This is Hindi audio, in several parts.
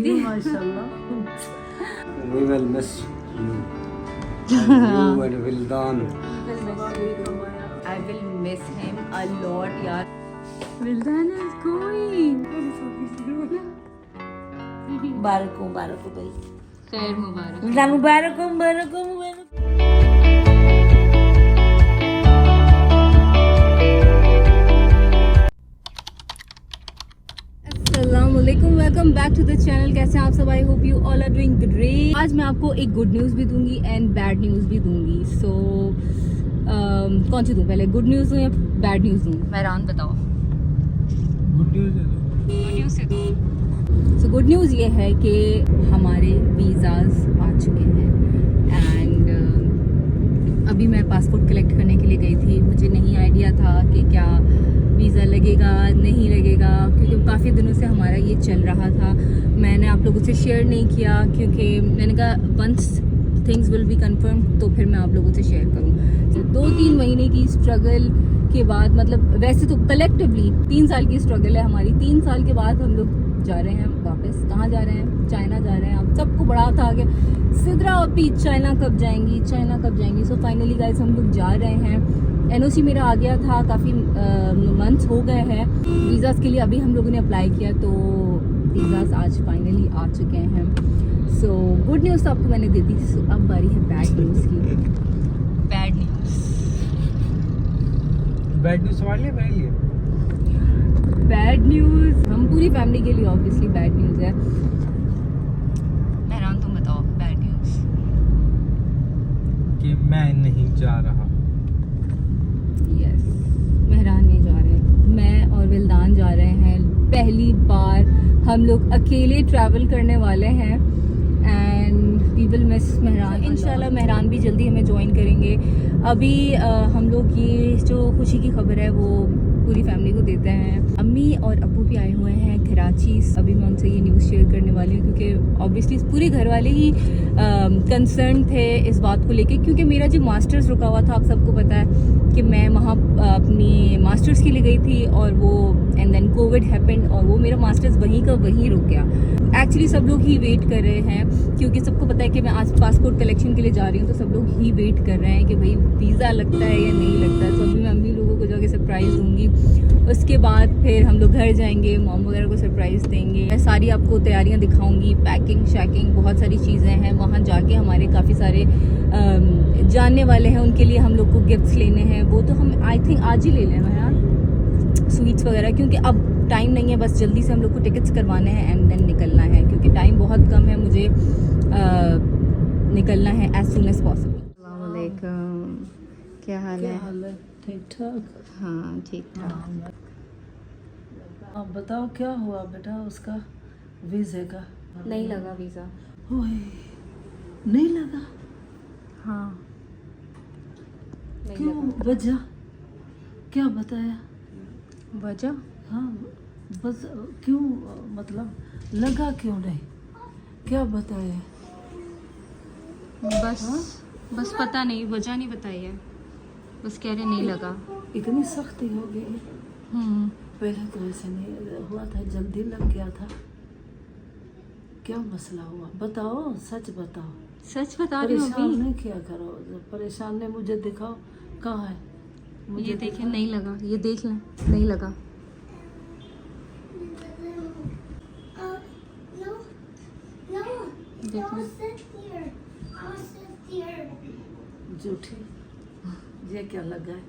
दीदी माशाल्लाह। We will miss you. You and Vildan. I will miss him a lot यार. Vildan is going. मुबारक हो भाई। खैर मुबारक. मुबारक हो। अस्सलामुअलैकुम, welcome back to the channel. कैसे हैं आप सब? I hope you all are doing great. आज मैं आपको एक गुड न्यूज़ भी दूंगी एंड बैड न्यूज़ भी दूंगी। सो कौन सी दूं पहले, गुड न्यूज़ दूं या बैड न्यूज़ दूं? मेहरान बताओ। Good news है तो। गुड न्यूज़ से दूं। सो गुड न्यूज़ ये है कि हमारे वीज़ाज़ आ चुके हैं एंड अभी मैं पासपोर्ट कलेक्ट करने के लिए गई थी। मुझे नहीं आइडिया था कि क्या वीज़ा लगेगा नहीं लगेगा, क्योंकि काफ़ी दिनों से हमारा ये चल रहा था। मैंने आप लोगों से शेयर नहीं किया क्योंकि मैंने कहा once things will be confirm तो फिर मैं आप लोगों से शेयर करूँ। तो 2-3 महीने की स्ट्रगल के बाद, मतलब वैसे तो कलेक्टिवली 3 साल की स्ट्रगल है हमारी। 3 साल के बाद हम लोग जा रहे हैं वापस। कहाँ जा रहे हैं? चाइना जा रहे हैं। आप सबको बड़ा था कि सिद्रा अपी चाइना कब जाएंगी। सो फाइनली गाइस हम लोग जा रहे हैं। एनओसी मेरा आ गया था, काफ़ी मंथ्स हो गए हैं वीज़ाज़ के लिए। अभी हम लोगों ने अप्लाई किया तो वीज़ाज़ आज फाइनली आ चुके हैं। सो गुड न्यूज़ तो आपको मैंने दे दी। सो अब बारी है बैड न्यूज़ की। बैड न्यूज़ सवाल लिया मेरे लिए। बैड न्यूज़ हम पूरी फैमिली के लिए ऑब्वियसली बैड न्यूज़ है। मेहरान तुम बताओ बैड न्यूज़। कि मैं नहीं जा रहा। यस, मेहरान नहीं जा रहे, मैं और विल्दान जा रहे हैं। पहली बार हम लोग अकेले ट्रैवल करने वाले हैं and we will miss Mehran. इंशाल्लाह मेहरान भी जल्दी हमें ज्वाइन करेंगे। अभी हम लोग ये जो खुशी की खबर है वो पूरी फैमिली को देते हैं। अम्मी और अब्बू भी आए हुए हैं कराची। अभी मैं उनसे ये न्यूज़ शेयर करने वाली हूँ क्योंकि ऑब्वियसली पूरे घर वाले ही कंसर्न थे इस बात को लेके, क्योंकि मेरा जो मास्टर्स रुका हुआ था, आप सबको पता है कि मैं वहाँ अपनी मास्टर्स के लिए गई थी और वो एंड देन कोविड हैपेंड और वो मेरा मास्टर्स वहीं का वहीं रुक गया। एक्चुअली सब लोग ही वेट कर रहे हैं क्योंकि सबको पता है कि मैं आज पासपोर्ट कलेक्शन के लिए जा रही हूँ, तो सब लोग ही वेट कर रहे हैं कि भाई वीज़ा लगता है या नहीं लगता है। तो अभी मैं अम्मी लोगों को जाके सरप्राइज़ दूँगी। उसके बाद फिर हम लोग घर जाएंगे, मॉम वगैरह को सरप्राइज़ देंगे। मैं सारी आपको तैयारियां दिखाऊंगी, पैकिंग शैकिंग बहुत सारी चीज़ें हैं। वहाँ जाके हमारे काफ़ी सारे जानने वाले हैं, उनके लिए हम लोग को गिफ्ट्स लेने हैं। वो तो हम आई थिंक आज ही ले लें यार, स्वीट्स वगैरह, क्योंकि अब टाइम नहीं है। बस जल्दी से हम लोग को टिकट्स करवाने हैं एंड देन निकलना है क्योंकि टाइम बहुत कम है। मुझे निकलना है एज सून एज पॉसिबल। अस्सलाम वालेकुम, क्या हाल है? ठीक ठाक। हाँ ठीक ठाक। आप बताओ क्या हुआ बेटा उसका वीज़े का? नहीं लगा वीज़ा। ओए, नहीं लगा? हाँ नहीं क्यों? लगा। वजह क्या बताया? वजह हाँ बस क्यों, मतलब लगा क्यों नहीं, क्या बताया? बस पता नहीं, वजह नहीं बताई है, बस कह रहे नहीं लगा। इतनी सख्ती हो गई। पहले तो ऐसे नहीं हुआ था, जल्दी लग गया था। क्या मसला हुआ बताओ, सच बताओ। सच बता रही हूँ परेशान अभी। नहीं किया करो, परेशान ने मुझे दिखाओ कहाँ है। ये देखें नहीं लगा, ये देख लें नहीं लगा। झूठी, ये क्या लगा है?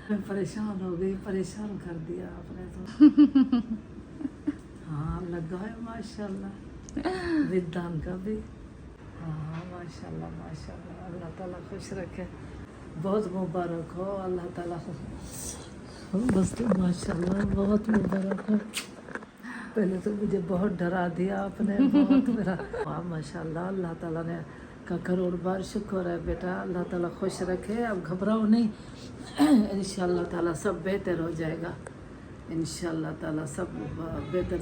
मैं परेशान हो गई, परेशान कर दिया आपने तो। हाँ लगा है माशाल्लाह, विद्वान का भी। हाँ माशाल्लाह माशाल्लाह, अल्लाह ताला खुश रखे, बहुत मुबारक हो अल्लाह ताला। बस तो माशाल्लाह बहुत मुबारक हो। पहले तो मुझे बहुत डरा दिया आपने, बहुत मेरा। वाह माशाल्लाह, अल्लाह ताला ने का करोड़ बार शुक्र है बेटा। अल्लाह ताला खुश रखे, अब घबराओ नहीं, इंशाअल्लाह ताला सब बेहतर हो जाएगा। इंशाल्लाह ताला सब बेहतर।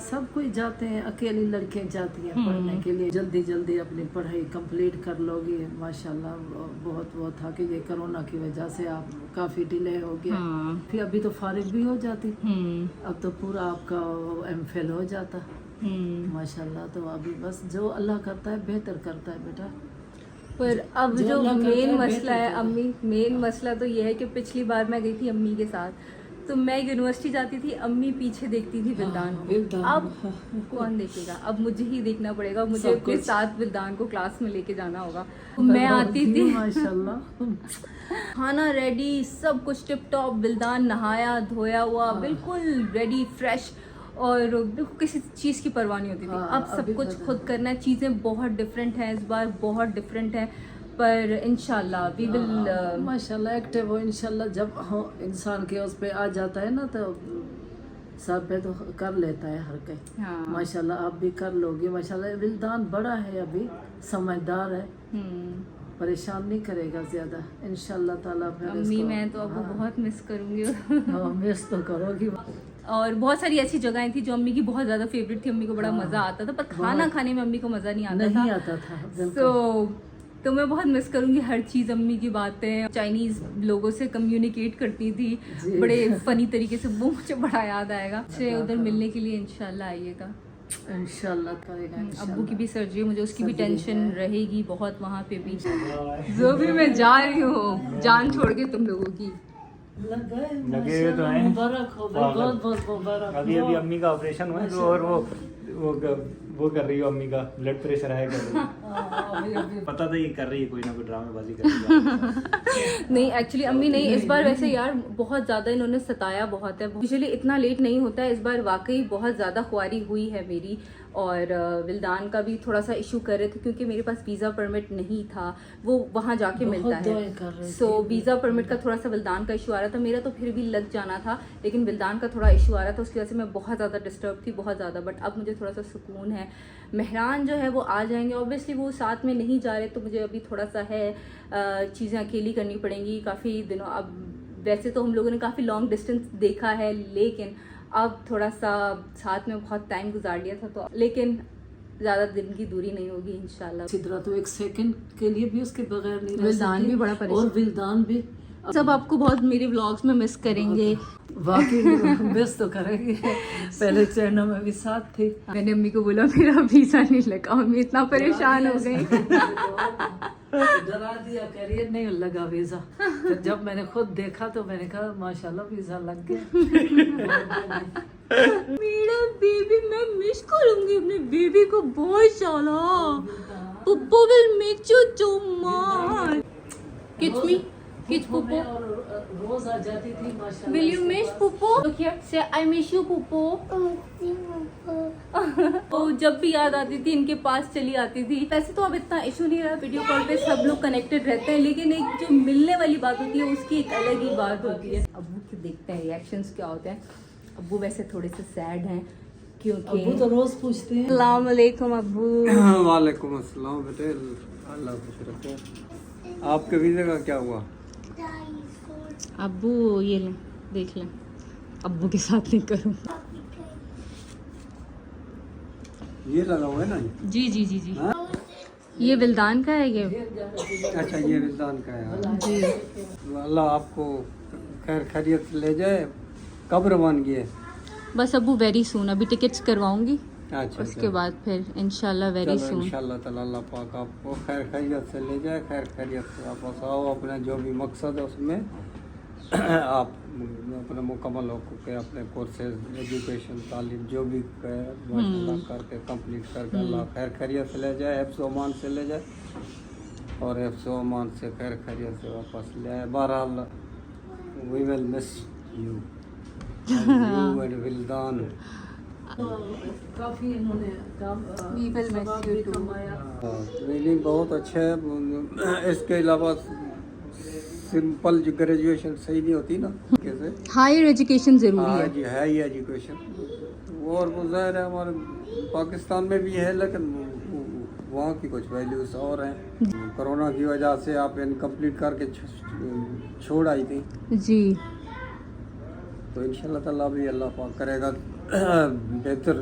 सब कोई जाते हैं, अकेली लड़कियां जाती हैं पढ़ने के लिए। जल्दी जल्दी अपनी पढ़ाई कंप्लीट कर लोगी माशाल्लाह। बहुत था कि ये कोरोना की वजह से आप काफ़ी डिले हो गया। फिर अभी तो फारिग भी हो जाती, अब तो पूरा आपका MPhil हो जाता माशाल्लाह। तो अभी बस जो अल्लाह करता है बेहतर करता है बेटा। पर अब जो जो अल्लाह करता मेन है, मसला है बेहतर अम्मी, मेन मसला तो ये है कि पिछली बार मैं गई थी अम्मी के साथ, तो मैं यूनिवर्सिटी जाती थी, अम्मी पीछे देखती थी विल्दान को। विल्दान। अब कौन देखेगा? अब मुझे ही देखना पड़ेगा, मुझे सब अपने कुछ। साथ विल्दान को क्लास में लेके जाना होगा। मैं आती थी, माशाल्लाह। खाना रेडी, सब कुछ टिप टॉप, विल्दान नहाया धोया हुआ, बिल्कुल रेडी फ्रेश, और बिल्कुल किसी चीज़ की परवाह नहीं होती थी। हाँ, अब सब अभी कुछ पता खुद करना है। चीज़ें बहुत डिफरेंट हैं इस बार, बहुत डिफरेंट है, पर इंशाल्लाह वी विल माशाल्लाह एक्टिव हो इंशाल्लाह। जब हो इंसान के उस पे आ जाता है ना तो सब पे तो कर लेता है हर कोई। हाँ। माशाल्लाह आप भी कर लोगे माशाल्लाह। विल्दान बड़ा है अभी, समझदार है, परेशान नहीं करेगा ज्यादा इंशाल्लाह ताला। फिर अम्मी इसको- मैं तो आपको हाँ, बहुत मिस करूंगी। हाँ, मिस तो करोगी। और बहुत सारी ऐसी जगहें थी जो अम्मी की बहुत ज़्यादा फेवरेट थी, अम्मी को बड़ा मज़ा आता था, पर खाना खाने में अम्मी को मज़ा नहीं आता नहीं था। आता था बिल्कुल। तो मैं बहुत मिस करूंगी हर चीज़, अम्मी की बातें, चाइनीज़ लोगों से कम्युनिकेट करती थी जी। बड़े फनी तरीके से, वो मुझे बड़ा याद आएगा। से उधर मिलने के लिए इंशाल्लाह आइएगा। इंशाल्लाह करेगा अब्बू इंशाल्लाह। की भी सर्जरी, मुझे उसकी भी सर्जरी टेंशन है। रहेगी बहुत वहाँ पे भी। जो भी मैं जा रही हूँ जान छोड़ के तुम लोगों की। लगे हुए तो हैं। मुबारक हो भाई, बहुत बहुत मुबारक अभी हो। अम्मी का ऑपरेशन हुआ है तो, और वो कर रही हो, अम्मी का ब्लड प्रेशर है कर रही है। अभी पता था ये कर रही है, कोई ना कोई ड्रामेबाजी कर रही है। नहीं एक्चुअली अम्मी नहीं, इस बार वैसे यार बहुत ज़्यादा इन्होंने सताया बहुत है। यूजुअली इतना लेट नहीं होता है, इस बार वाकई बहुत ज़्यादा ख्वारी हुई है मेरी। और विल्दान का भी थोड़ा सा इशू कर रहे थे क्योंकि मेरे पास वीज़ा परमिट नहीं था, वो वहाँ जाके बहुत मिलता दुआएं कर है। रहे सो थे। वीज़ा परमिट का थोड़ा सा विल्दान का इशू आ रहा था, मेरा तो फिर भी लग जाना था, लेकिन विल्दान का थोड़ा इशू आ रहा था, उसकी वजह से मैं बहुत ज़्यादा डिस्टर्ब थी, बहुत ज़्यादा। बट अब मुझे थोड़ा सा सुकून है। मेहरान जो है वो आ जाएंगे, ऑब्वियसली वो साथ में नहीं जा रहे, तो मुझे अभी थोड़ा सा है चीज़ें अकेली करनी पड़ेंगी काफ़ी दिनों। अब वैसे तो हम लोगों ने काफ़ी लॉन्ग डिस्टेंस देखा है, लेकिन अब थोड़ा सा साथ में बहुत टाइम गुजार लिया था, तो लेकिन ज़्यादा दिन की दूरी नहीं होगी इंशाल्लाह। सिद्रा तो एक सेकंड के लिए भी उसके बगैर नहीं रह विल्दान सकती। भी बड़ा परेशान। और विल्दान भी सब आपको बहुत मेरे व्लॉग्स में मिस करेंगे। वाकई मिस तो करेंगे। पहले चरणों में भी साथ थी। मैंने अम्मी को बोला मेरा वीज़ा नहीं लगा, अम्मी इतना परेशान हो गई। डरा दिया, करियर नहीं लगा वीजा। फिर जब मैंने खुद देखा तो मैंने कहा माशाल्लाह वीजा लग गया। मेरा बेबी, मैं मिस करूंगी अपने बेबी को बहुत सारा। Puppo will miss you so much. Kiss me, किस पुप्पो, और रोज आ जाती थी माशाल्लाह। Will you miss पुप्पो? Look here, से आई मिस यू पुप्पो। तो जब भी याद आती थी इनके पास चली आती थी। वैसे तो अब इतना इशू नहीं रहा, वीडियो कॉल पे सब लोग कनेक्टेड रहते हैं, लेकिन एक जो मिलने वाली बात होती है उसकी एक अलग ही बात होती है। अब्बू के देखते हैं रिएक्शंस क्या होते हैं। अब्बू वैसे थोड़े से सैड हैं क्योंकि अब्बू तो रोज पूछते हैं। अस्सलाम वालेकुम अब्बू। वालेकुम अस्सलाम बेटे, अल्लाह खुश रखे। आपके वीज़े का क्या हुआ? अब्बू ये लें, देख लें, अब्बू के साथ नहीं करूँ। ये लगा हुआ है ना? जी जी जी जी, हाँ? ये विल्दान का है ये। अच्छा, ये विल्दान का है। जी अल्लाह आपको खैर खैरियत से ले जाए। कब रवानगी है? बस अब्बू वेरी सून, अभी टिकट्स करवाऊंगी, अच्छा, उसके बाद फिर इंशाल्लाह वेरी चलो सून। इंशाल्लाह ताला अल्लाह पाक आपको खैर खैरियत से ले जाए, खैर खैरियत से वापस आओ। अपना जो भी मकसद है उसमें आप अपना मुकम्मल हो के अपने कोर्सेज, एजुकेशन, तालीम जो भी माशाल्लाह करके कंप्लीट करके अल्लाह खैर खैरियत से ले जाए, हिफ्ज़ ओमान से ले जाए और हिफ्ज़ ओमान से खैर खैरियत से वापस ले आए। बहरहाल we will miss you and विल्दान। काफी इन्होंने काम We will miss सवाब you भी too. कमाया। ट्रेनिंग बहुत अच्छा है। इसके अलावा सिंपल जो ग्रेजुएशन सही नहीं होती ना, कैसे हायर एजुकेशन जरूरी हाँ है। जी है ही एजुकेशन। और वो ज़ाहिर है हमारे पाकिस्तान में भी है, लेकिन वहाँ की कुछ वैल्यूज और हैं। कोरोना की वजह से आप इनकम्प्लीट करके छोड़ आई थी। जी तो इंशाल्लाह ताला भी अल्लाह पाक करेगा बेहतर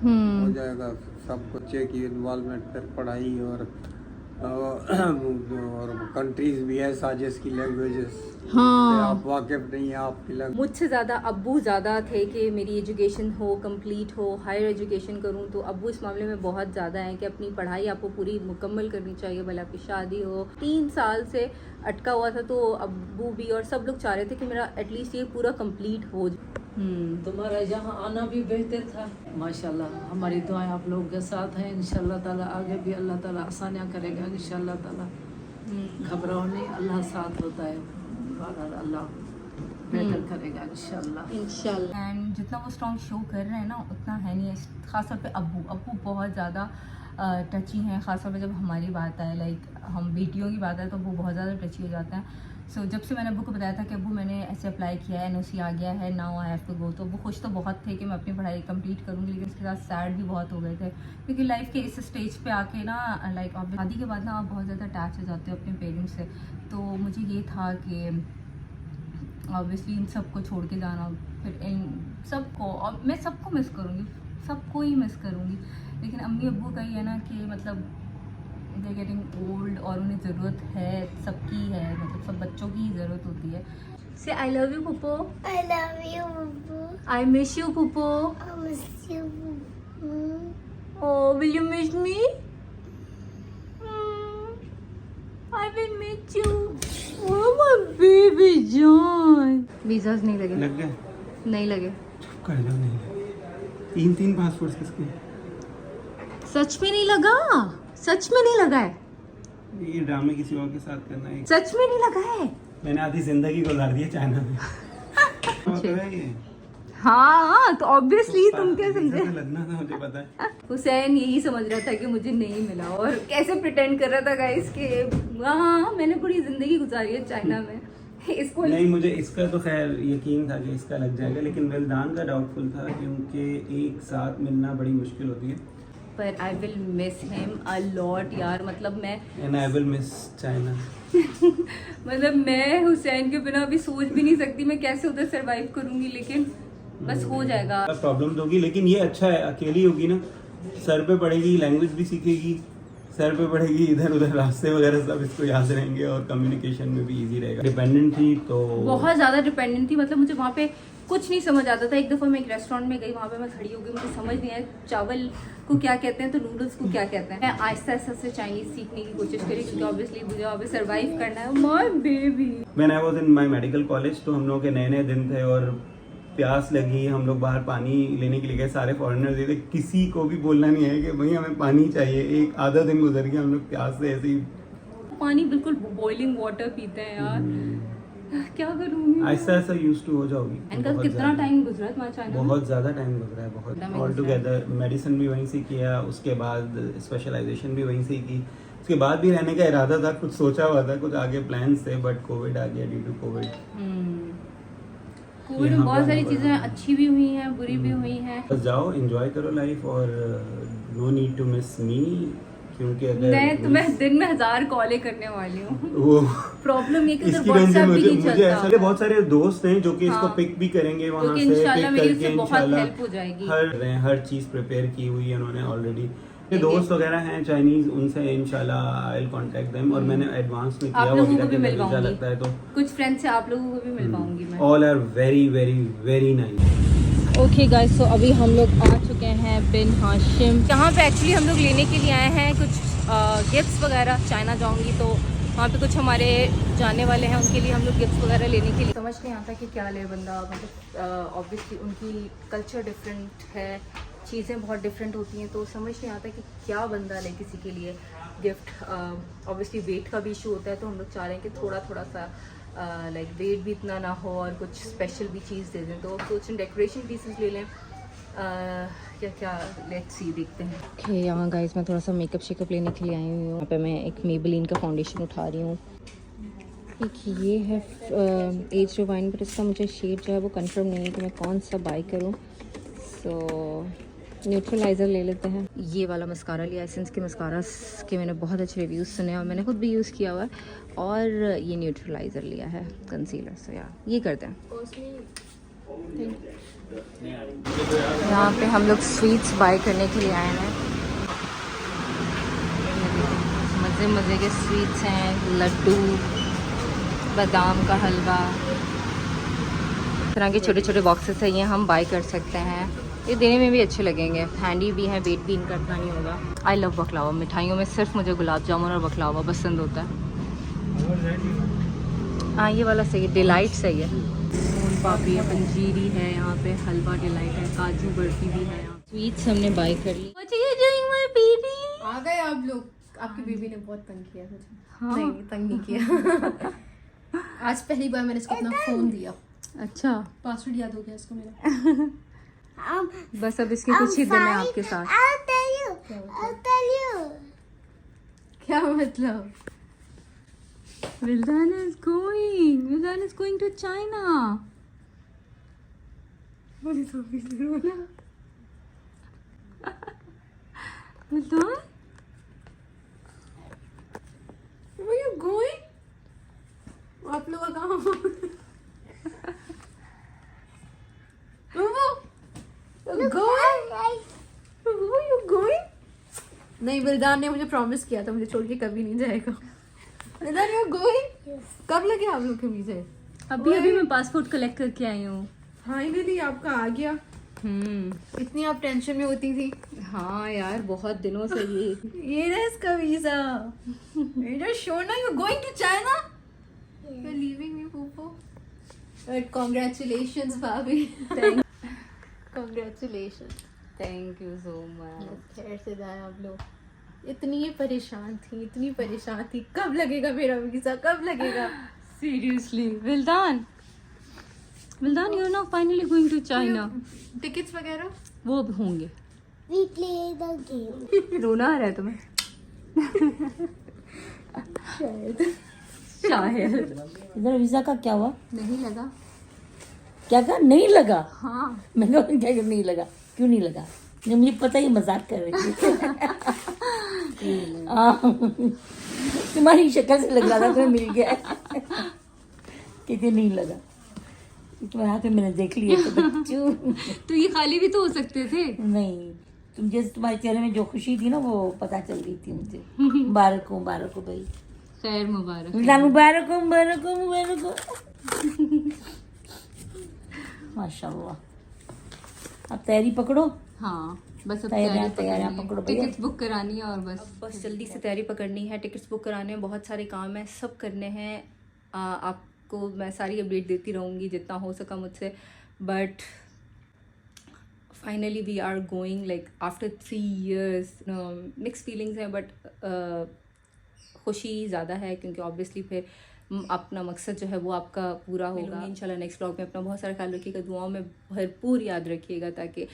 हो जाएगा। सब बच्चे की इन्वॉल्वमेंट फिर पढ़ाई और कंट्रीज भी है साजिश की लैंग्वेजेस। हाँ। आप वाकिफ नहीं है आपकी लैंग्वेज। मुझसे ज़्यादा अब्बू ज़्यादा थे कि मेरी एजुकेशन हो, कंप्लीट हो, हायर एजुकेशन करूं। तो अब्बू इस मामले में बहुत ज़्यादा हैं कि अपनी पढ़ाई आपको पूरी मुकम्मल करनी चाहिए, भले आपकी शादी हो। 3 साल से अटका हुआ था, तो अब्बू भी और सब लोग चाह रहे थे कि मेरा एटलीस्ट ये पूरा कंप्लीट हो। तुम्हारा यहाँ आना भी बेहतर था। माशाल्लाह हमारी दुआएं आप लोगों के साथ हैं। इंशाल्लाह ताला आगे भी अल्लाह ताला आसानियाँ करेगा इंशाल्लाह ताला। घबराओ नहीं, अल्लाह साथ होता है, अल्लाह बेहतर करेगा इंशाल्लाह। एंड जितना वो स्ट्रॉन्ग शो कर रहे हैं ना उतना है नहीं। ख़ासतौर पे अब्बू बहुत ज़्यादा टची हैं। ख़ासतौर पे जब हमारी बात आए, लाइक हम बेटियों की बात आए, तो वो बहुत ज़्यादा टची हो जाते हैं। सो जब से मैंने अब्बू को बताया था कि अब्बू मैंने ऐसे अप्लाई किया है, NOC आ गया है, now I have to go, तो वो खुश तो बहुत थे कि मैं अपनी पढ़ाई कंप्लीट करूँगी, लेकिन उसके साथ सैड भी बहुत हो गए थे। क्योंकि लाइफ के इस स्टेज पे आके ना, लाइक शादी के बाद ना आप बहुत ज़्यादा अटैच हो जाते हो अपने पेरेंट्स से। तो मुझे ये था कि ऑब्वियसली इन सबको छोड़ के जाना, फिर इन सबको, और मैं सबको मिस करूँगी, सबको ही मिस करूँगी। लेकिन अम्मी अब्बू का ही है ना कि मतलब दे गेटिंग ओल्ड और उन्हें ज़रूरत है, सबकी है, मतलब सब बच्चों की ही ज़रूरत होती है। Say I love you Puppo, I love you, Boo. I miss you Puppo, I miss you, Boo. Oh will you miss me, I will miss you, oh my baby John. Visas नहीं लगे? लग गए? नहीं लगे। कर लो, नहीं लगे। 3 पासपोर्ट्स किसके? सच में नहीं लगा? सच में नहीं लगा है? ये ड्रामे किसी और के साथ करना है। सच में नहीं लगा है? मैंने आधी जिंदगी गुजार दी है चाइना में। तो है ये। हाँ, तो ऑब्वियसली तुम क्या वीज़ा समझे? पे लगना था, मुझे पता है। हुसैन यही समझ रहा था कि मुझे नहीं मिला, और कैसे प्रिटेंड कर रहा था गाइस कि हाँ मैंने पूरी जिंदगी गुजारी है चाइना में। इसको नहीं, मुझे इसका तो खैर यकीन था कि इसका लग जाएगा, लेकिन विल्दान का डाउटफुल था क्योंकि एक साथ मिलना बड़ी मुश्किल होती है। पर आई will miss him a lot यार। मतलब मैं and I will miss China. मतलब मैं हुसैन के बिना अभी सोच भी नहीं सकती मैं कैसे उधर सरवाइव करूंगी, लेकिन बस हो जाएगा। प्रॉब्लम तो होगी, लेकिन ये अच्छा है, अकेली होगी ना, सर पे पड़ेगी, लैंग्वेज भी सीखेगी, सर पे पड़ेगी, इधर उधर रास्ते वगैरह सब इसको याद रहेंगे और कम्युनिकेशन में भी इजी रहेगा। डिपेंडेंट थी तो बहुत ज़्यादा डिपेंडेंट थी। मतलब मुझे वहाँ पे कुछ नहीं समझ आता था। एक दफ़ा मैं एक रेस्टोरेंट में गई, वहाँ पे मैं खड़ी हो गई, मुझे समझ नहीं आया चावल को क्या कहते हैं तो नूडल्स को क्या कहते हैं। मैं आहिस्ता आहिस्ता से चाइनीज़ सीखने की कोशिश करी, क्योंकि ऑब्वियसली मुझे वहाँ पे सर्वाइव करना है। My baby. When I was in my medical college, तो हम लोग के नए नए दिन थे और प्यास लगी, हम लोग बाहर पानी लेने के लिए गए, सारे फॉरेनर्स थे, किसी को भी बोलना नहीं है कि भाई हमें पानी चाहिए। एक आधा दिन गुजर गया, हम लोग प्यास से ऐसे ही पानी बिल्कुल बॉइलिंग वाटर पीते हैं यार। क्या करूँगी? आहिस्ता आहिस्ता यूज टू हो जाओगी। इनका बहुत कितना ज़्यादा। टाइम गुजरा तुम्हारा चाइना में? बहुत ज़्यादा टाइम गुजरा है, बहुत एकदम ऑल टुगेदर। मेडिसिन भी वहीं से किया, उसके बाद स्पेशलाइजेशन भी वहीं से ही की। उसके बाद भी रहने का इरादा था, कुछ सोचा हुआ था, कुछ आगे प्लान्स थे, बट कोविड आ गया। ड्यू टू कोविड कोविड में बहुत सारी चीज़ें अच्छी भी हुई हैं, बुरी भी हुई हैं। बस जाओ, एंजॉय करो लाइफ, और no need to miss me, क्योंकि अगर मैं तुम्हें दिन में 1000 कॉलें करने वाली हूँ। वो प्रॉब्लम ये कि इसकी उधर वजह से WhatsApp भी नहीं मुझे ऐसा चलता। बहुत सारे दोस्त हैं जो कि इसको हाँ। पिक भी करेंगे वहाँ क्योंकि से, इंशाल्लाह पिक मेरी करके उससे बहुत इंशाल्लाह हेल्प हो जाएगी। हर चीज़ प्रिपेयर की हुई है उन्होंने ऑलरेडी। ये दोस्त वगैरह हैं चाइनीज, उनसे इंशाल्लाह आई विल कांटेक्ट देम, और मैंने एडवांस में किया आप हुआ लोगों भी को था भी कि मिल वीजा पाऊंगी। लगता है तो कुछ फ्रेंड्स से आप लोगों को भी मिल पाऊंगी मैं। All are very very very nice. Okay guys, तो अभी हम लोग आ चुके हैं बिन हाशिम, जहाँ पे एक्चुअली हम लोग लेने के लिए आए हैं कुछ गिफ्ट्स वगैरह। चाइना जाऊंगी तो वहाँ पे कुछ हमारे जाने वाले हैं, उनके लिए हम लोग गिफ्ट्स वगैरह लेने के लिए। समझ नहीं आता कि क्या ले बंदा। मतलब ऑब्वियसली उनकी कल्चर डिफरेंट है, चीज़ें बहुत डिफरेंट होती हैं, तो समझ नहीं आता कि क्या बंदा ले किसी के लिए गिफ्ट। ऑब्वियसली वेट का भी इशू होता है, तो हम लोग चाह रहे हैं कि थोड़ा थोड़ा सा लाइक वेट भी इतना ना हो और कुछ स्पेशल भी चीज़ दे दें। तो सोचें डेकोरेशन पीसेस ले लें या क्या, लेट्स सी, देखते हैं। ओके, यहाँ गाइस मैं थोड़ा सा मेकअप शेकअप लेने के लिए आई हुई हूँ। यहाँ पे मैं एक मेबेलिन का फाउंडेशन उठा रही हूँ। एक ये है एज रिवाइन, बट इसका मुझे शेड जो है वो कंफर्म नहीं है कि मैं कौन सा बाय करूँ। सो न्यूट्रलाइज़र ले लेते हैं। ये वाला मस्कारा लिया, एसेंस के मस्कारा के मैंने बहुत अच्छे रिव्यूज़ सुने और मैंने खुद भी यूज़ किया हुआ है। और ये न्यूट्रलाइज़र लिया है, कंसीलर से। यार ये करते हैं। यहाँ पे हम लोग स्वीट्स बाय करने के लिए आए हैं। मज़े मज़े के स्वीट्स हैं, लड्डू, बादाम का हलवा, इस तरह के छोटे छोटे बॉक्सेस हैं, ये हम बाय कर सकते हैं। ये देने में भी अच्छे लगेंगे, हैंडी भी है, वेट भी इनका इतना नहीं होगा। आई लव बकलावा, मिठाइयों में सिर्फ मुझे गुलाब जामुन और बकलावा पसंद होता है। हाँ ये वाला सही है, डिलाइट सही है। सोन पापड़ी है, पंजीरी है, यहाँ पे हलवा डिलाइट है, काजू बर्फी भी है। स्वीट्स हमने बाय कर ली। आ गए आप लोग। आपकी बेबी ने बहुत तंग किया मुझे। हाँ। नहीं तंग नहीं किया। आज पहली बार मैंने इसको अपना फोन दिया। अच्छा, पासवर्ड याद हो गया इसको मेरा। बस अब इसके कुछ ही दिन है आपके साथ। I'll tell you. I'll tell you. क्या मतलब? Vildan is going to China. Vildan? Where you going? आप लोग का कहाँ? नहीं, विल्दान ने मुझे प्रॉमिस किया था मुझे छोड़ के कभी नहीं जाएगा। विल्दान यू गोइंग? कब लगे आप लोग के वीज़े? अभी मैं पासपोर्ट कलेक्ट करके आई हूँ। फाइनली आपका आ गया। इतनी आप टेंशन में होती थी। हाँ यार, बहुत दिनों से ये रहा इसका वीजा। इधर शो ना, you going to China? You leaving me पोपो? बट कांग्रेचुलेशंस भाभी। Congratulations. Thank you so much. खैर से जाए आप लोग। इतनी परेशान थी, कब लगेगा मेरा वीजा, कब लगेगा? Seriously Vildan, you're now finally going to China. Tickets वगैरह? वो अब होंगे। We play the game. रोना आ रहा है तुम्हें? शायद। इधर वीजा का क्या हुआ? नहीं लगा। क्या कहा? नहीं लगा? हाँ। मैं क्या नहीं लगा? क्यों नहीं लगा? ये मुझे पता ही, मजाक कर रही थी। तुम्हारी शक्ल से लग रहा था तुम्हें मिल गया। कहते नहीं लगा, तुम्हारे हाथ में मैंने देख लिया तो बच्चू। तो ये खाली भी तो हो सकते थे। नहीं, तुम जैसे तुम्हारे चेहरे में जो खुशी थी ना वो पता चल रही थी मुझे। मुबारक हो भाई। खैर मुबारक। मुबारक हो। माशाल्लाह। अब तैयारी पकड़ो। हाँ बस अब तैयारियां तैयारी पकड़ो भैया। टिकट्स बुक करानी है और बस जल्दी से तैयारी पकड़नी है। टिकट्स बुक कराने हैं, बहुत सारे काम हैं, सब करने हैं। आपको मैं सारी अपडेट देती रहूँगी जितना हो सका मुझसे। But finally we are going like after 3 years। Mix feelings हैं बट खुशी ज़्यादा है क्योंकि ऑब्वियसली फिर अपना मकसद जो है वो आपका पूरा होगा। इंशाल्लाह नेक्स्ट ब्लॉग में अपना बहुत सारा ख्याल रखिएगा, दुआओं में भरपूर याद रखिएगा ताकि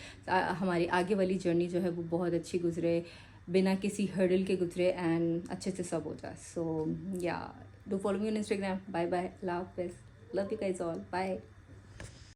हमारी आगे वाली जर्नी जो है वो बहुत अच्छी गुजरे, बिना किसी हर्डल के गुजरे एंड अच्छे से सब हो जाए। So yeah do follow me on Instagram. Bye bye, अल्लाह हाफिज़, love you guys all, bye.